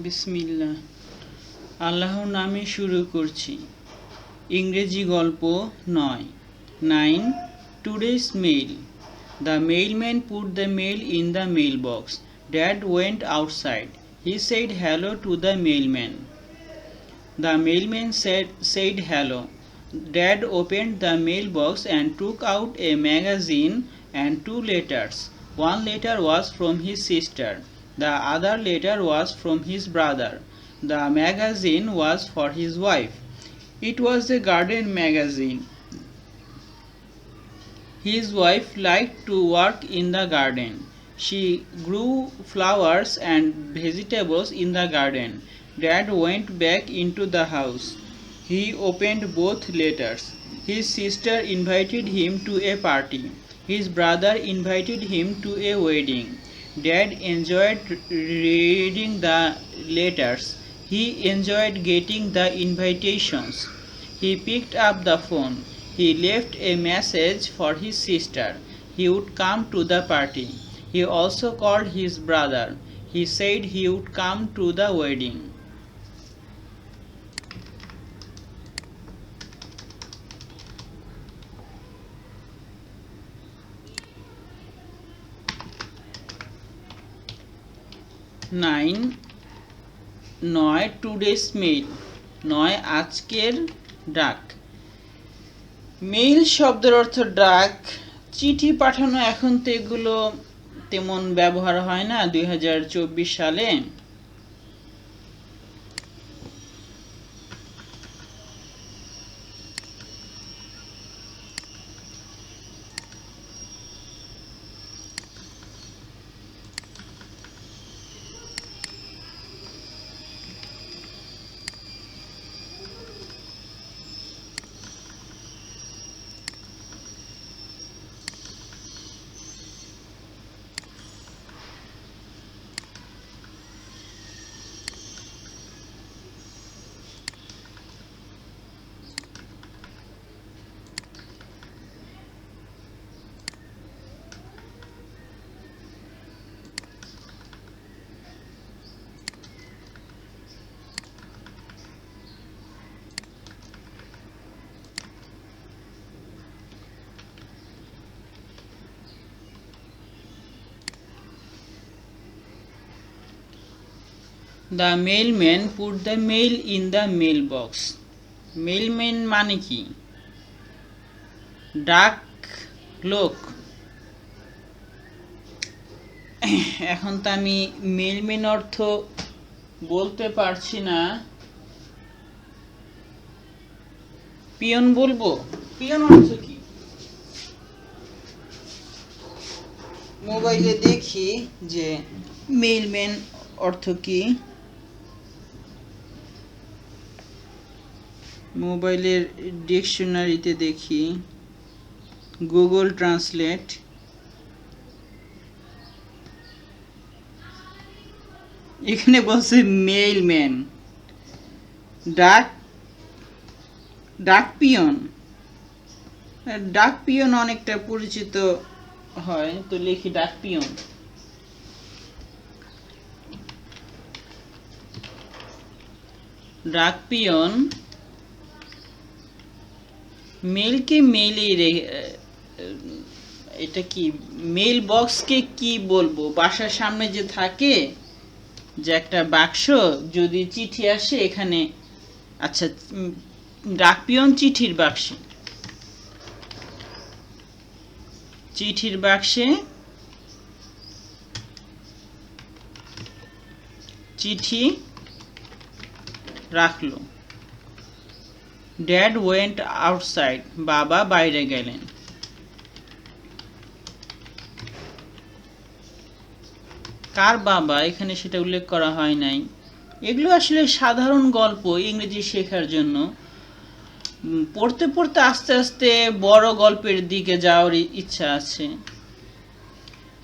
বিসমিল্লাহ আল্লাহর নামে শুরু করছি। ইংরেজি গল্প 9 Today's mail. The mailman put the mail in the mailbox. Dad went outside. He said hello to the mailman. The mailman said hello. Dad opened the mailbox and took out a magazine and 2 letters. One letter was from his sister. The other letter was from his brother. The magazine was for his wife. It was a garden magazine. His wife liked to work in the garden. She grew flowers and vegetables in the garden. Dad went back into the house. He opened both letters. His sister invited him to a party. His brother invited him to a wedding. Dad enjoyed reading the letters. He enjoyed getting the invitations. He picked up the phone. He left a message for his sister. He would come to the party. He also called his brother. He said he would come to the wedding. নয় today's mail, নয় আজকের ডাক। Mail শব্দের অর্থ ডাক, চিঠি পাঠানো। এখন তো এগুলো তেমন ব্যবহার হয় না 2024 সালে। The mailman put the mail in the mailbox. Mailman মানে কি? ডাক লোক। এখন তো আমি মেলম্যান অর্থ বলতে পারছি না। পিয়ন বলবো? পিয়ন অর্থ কি? মোবাইলে দেখি যে মেলম্যান অর্থ কি। মোবাইলের ডিকশনারিতে দেখি, গুগল ট্রান্সলেট। এখানে বলছে মেইলম্যান, ডাক পিয়ন। ডাক পিয়ন অনেকটা পরিচিত হয়, তো লিখি ডাক পিয়ন। ডাক পিয়ন মেলকে মেইলে, এটা কি মেইল বক্সকে কি বলবো? বাসার সামনে যে থাকে যে একটা বাক্স, যদি চিঠি আসে এখানে, আচ্ছা ডাক পিয়ন চিঠির বাক্সে, চিঠির বাক্সে চিঠি রাখলো। ড্যাড ওয়েন্ট আউটসাইড, বাবা বাইরে গেলেন। কার বাবা এখানে সেটা উল্লেখ করা হয় নাই। এগুলো আসলে সাধারণ গল্প ইংরেজি শেখার জন্য। পড়তে পড়তে আস্তে আস্তে বড় গল্পের দিকে যাওয়ার ইচ্ছা আছে।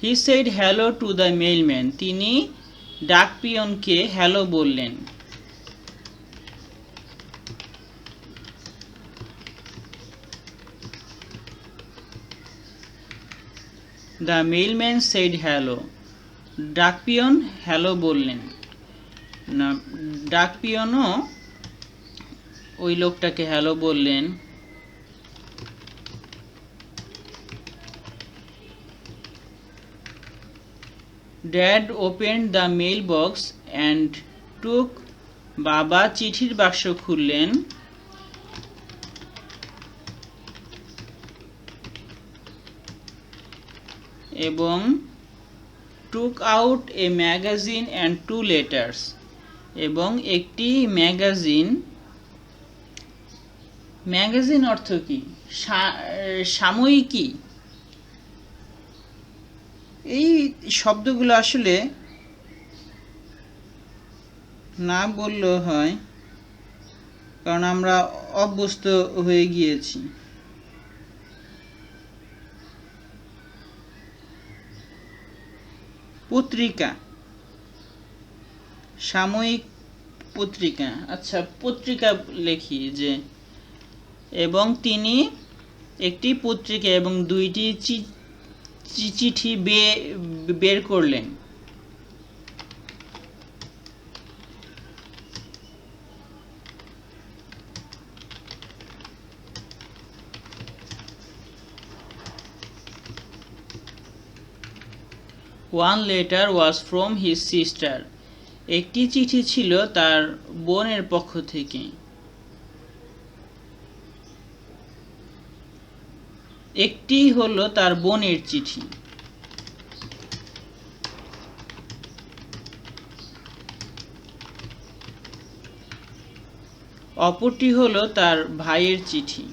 He said hello to the mailman, তিনি ডাক পিয়নকে হ্যালো বললেন। The mailman said hello. ডাক পিয়ন হ্যালো বললেন। না, ডাক পিয়নও ওই লোকটাকে হ্যালো বললেন। Dad opened the mailbox and took, বাবা চিঠির বাক্স খুললেন এবং took out a magazine and 2 letters, এবং একটি ম্যাগাজিন। ম্যাগাজিন অর্থ কি? সাময়িকী। এই শব্দগুলো আসলে না বললেও হয়, কারণ আমরা অভ্যস্ত হয়ে গিয়েছি। পত্রিকা, সাময়িক পত্রিকা। আচ্ছা, পত্রিকা লিখি যে, এবং তিনি একটি পত্রিকা এবং 2টি চিঠি বের করলেন। One letter was from his sister. একটি চিঠি ছিল তার বোনের পক্ষ থেকে। একটি হলো তার বোনের চিঠি। অপরটি হলো তার ভাইয়ের চিঠি।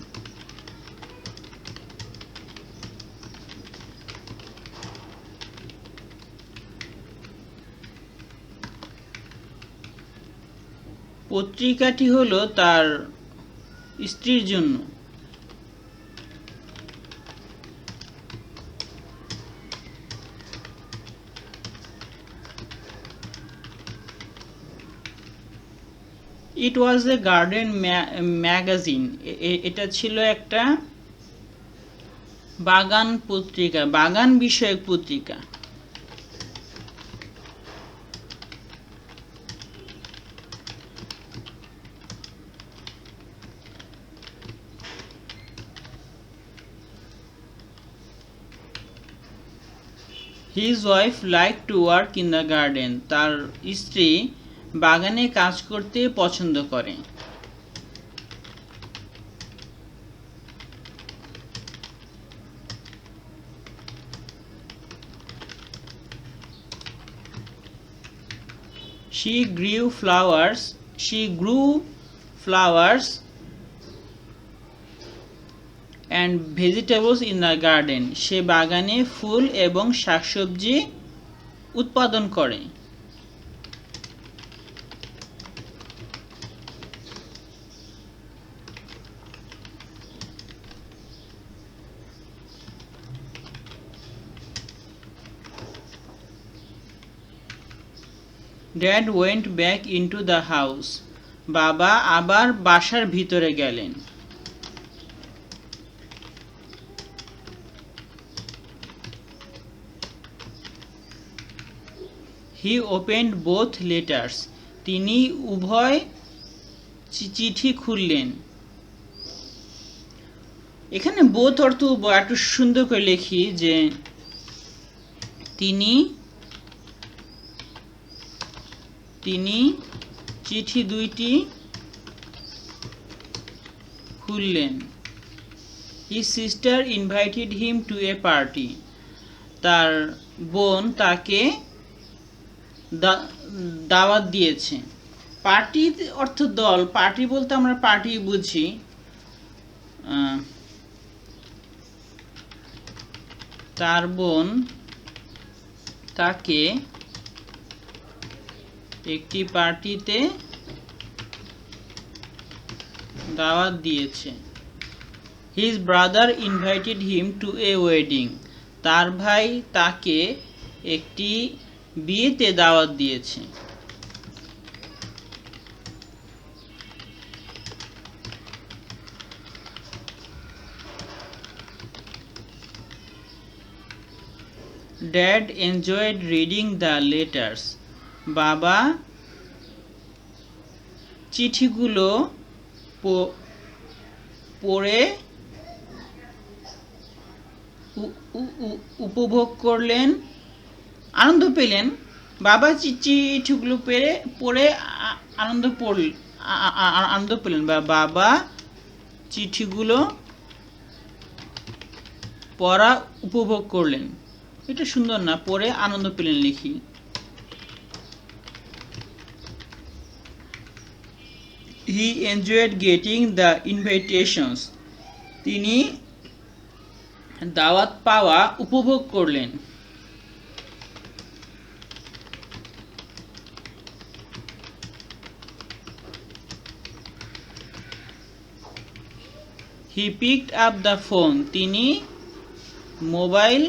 পত্রিকাটি হলো তার স্ত্রীর জন্য। It was a garden magazine. এটা ছিল একটা বাগান পত্রিকা, বাগান বিষয়ক পত্রিকা। His wife liked to work in the garden. তার স্ত্রী বাগানে কাজ করতে পছন্দ করে। She grew flowers and vegetables in the garden. সে বাগানে ফুল এবং শাকসবজি উৎপাদন করে। Dad went back into the house. বাবা আবার বাসার ভিতরে গেলেন। He opened both letters. তিনি উভয় চিঠি খুললেন। এখানে both অর্থ একটু সুন্দর করে লিখি যে তিনি চিঠি 2টি খুললেন। His sister invited him to a party. তার বোন তাকে দাওয়াত দিয়েছে। পার্টি অর্থ দল, পার্টি বলতে আমরা পার্টি বুঝি। তার বোন তাকে একটি পার্টিতে দাওয়াত দিয়েছে। His brother invited him to a wedding. তার ভাই তাকে একটি বিয়েতে দাওয়াত দিয়েছে। Dad enjoyed reading the letters. বাবা চিঠিগুলো পড়ে উপভোগ করলেন, আনন্দ পেলেন। বাবা চিঠিগুলো পড়ে আনন্দ পেলেন, বা বাবা চিঠিগুলো পড়া উপভোগ করলেন। এটা সুন্দর না, পড়ে আনন্দ পেলেন লিখি। He enjoyed getting the invitations. তিনি দাওয়াত পাওয়া উপভোগ করলেন। He picked up the phone. তিনি মোবাইল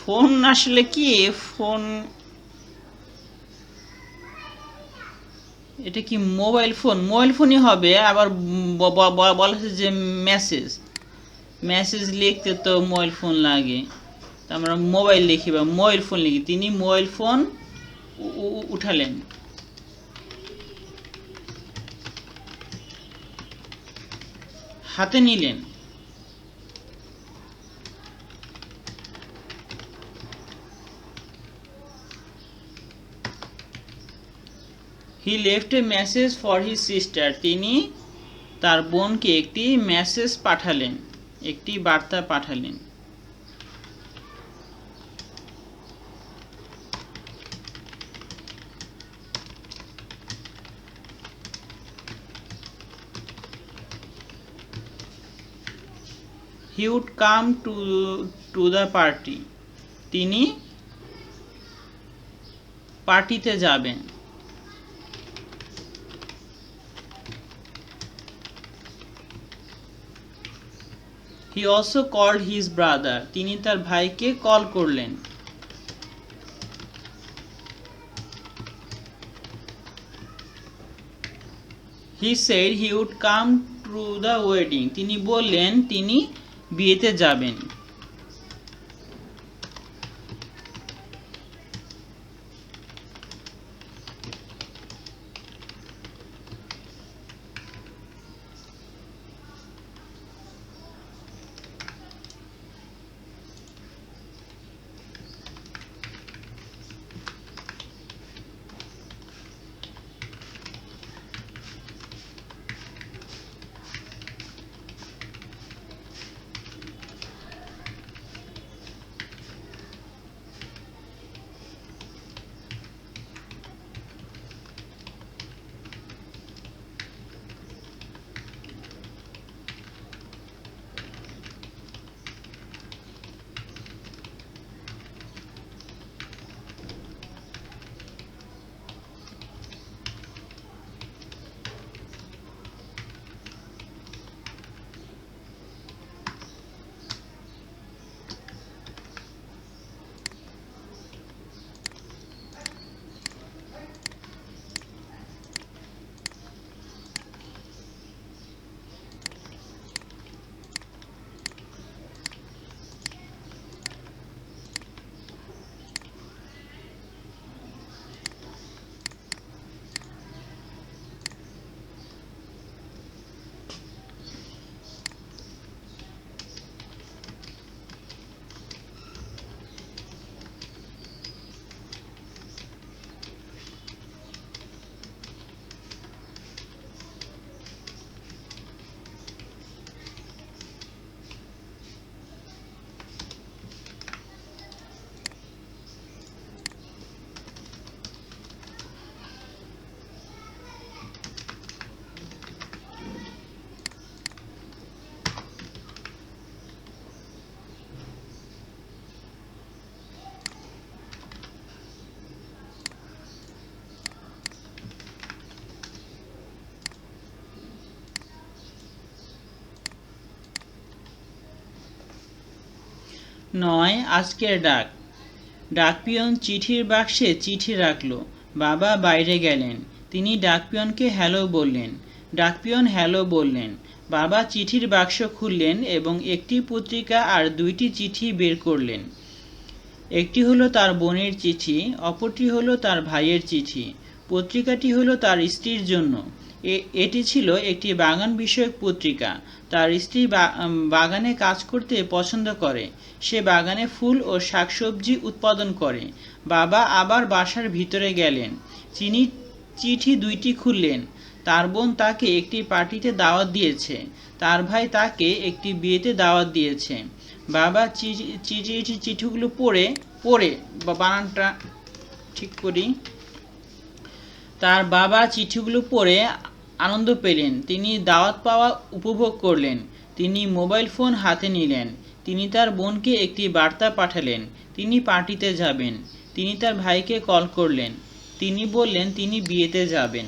ফোন, আসলে কি ফোন, এটা কি মোবাইল ফোন? মোবাইল ফোনই হবে। আবার বলা হচ্ছে যে মেসেজ লিখতে তো মোবাইল ফোন লাগে, তো আমরা মোবাইল লিখি বা মোবাইল ফোন লিখি। তিনি মোবাইল ফোন উঠালেন। হাতে নিলেন। He left a message for his sister. তিনি তার বোনকে একটি মেসেজ পাঠালেন, একটি বার্তা পাঠালেন। He would come to the party. তিনি পার্টিতে যাবেন। He also called his brother. তিনি তার ভাইকে কল করলেন। He said he would come to the wedding. তিনি বললেন তিনি বিয়েতে যাবেন। নয়, আজকের ডাক। ডাকপিয়ন চিঠির বাক্সে চিঠি রাখল। বাবা বাইরে গেলেন। তিনি ডাকপিয়নকে হ্যালো বললেন। ডাকপিয়ন হ্যালো বললেন। বাবা চিঠির বাক্স খুললেন এবং একটি পত্রিকা আর দুইটি চিঠি বের করলেন। একটি হলো তার বোনের চিঠি, অপরটি হলো তার ভাইয়ের চিঠি। পত্রিকাটি হলো তার স্ত্রীর জন্য। এটি ছিল একটি বাগান বিষয়ক পত্রিকা। তার স্ত্রী বাগানে কাজ করতে পছন্দ করে। সে বাগানে ফুল ও শাকসবজি উৎপাদন করে। বাবা আবার বাসার ভিতরে গেলেন। তিনি চিঠি দুইটি খুললেন। তার বোন তাকে একটি পার্টিতে দাওয়াত দিয়েছে। তার ভাই তাকে একটি বিয়েতে দাওয়াত দিয়েছে। বাবা চিঠিগুলো পড়ে বানানটা ঠিক করি। তার বাবা চিঠিগুলো পড়ে আনন্দ পেলেন। তিনি দাওয়াত পাওয়া উপভোগ করলেন। তিনি মোবাইল ফোন হাতে নিলেন। তিনি তার বোনকে একটি বার্তা পাঠালেন, তিনি পার্টিতে যাবেন। তিনি তার ভাইকে কল করলেন। তিনি বললেন তিনি বিয়েতে যাবেন।